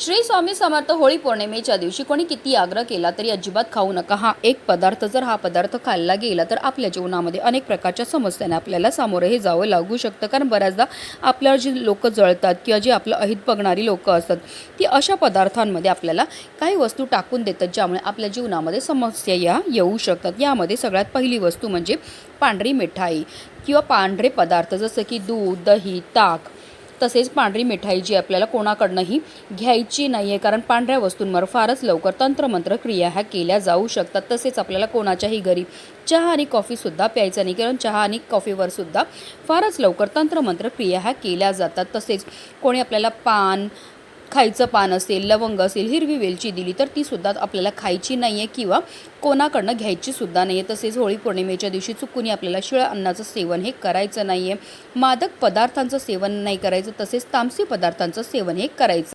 श्री स्वामी समर्थ होळी पौर्णिमेच्या दिवशी कोणी किती आग्रह केला तरी अजिबात खाऊ नका हा एक पदार्थ. जर हा पदार्थ खाल्ला गेला तर आपल्या जीवनामध्ये अनेक प्रकारच्या समस्यांना आपल्याला सामोरे जावं लागू शकतं. कारण बऱ्याचदा आपल्यावर जी लोक जळतात किंवा जी आपलं अहित बघणारी लोक असतात ती अशा पदार्थांमध्ये आपल्याला काही वस्तू टाकून देतात, ज्यामुळे आपल्या जीवनामध्ये समस्या येऊ शकतात. यामध्ये सगळ्यात पहिली वस्तू म्हणजे पांढरी मिठाई किंवा पांढरे पदार्थ, जसं की दूध, दही, ताक. तसेच पांढरी मिठाई जी आपल्याला कोणाकडनंही घ्यायची नाही आहे, कारण पांढऱ्या वस्तूंवर फारच लवकर तंत्रमंत्र क्रिया ह्या केल्या जाऊ शकतात. तसेच आपल्याला कोणाच्याही घरी चहा आणि कॉफीसुद्धा प्यायचा नाही, कारण चहा आणि कॉफीवरसुद्धा फारच लवकर तंत्रमंत्र क्रिया ह्या केल्या जातात. तसेच कोणी आपल्याला खायचं पान असेल, लवंग असेल, हिरवी वेलची दिली तर तीसुद्धा आपल्याला खायची नाही आहे किंवा कोणाकडनं घ्यायचीसुद्धा नाही आहे. तसेच होळी पौर्णिमेच्या दिवशी चुकूनही आपल्याला शिळ्या अन्नाचं सेवन हे करायचं नाही आहे. मादक पदार्थांचं सेवन नाही करायचं, तसेच तामसी पदार्थांचं सेवन हे करायचं.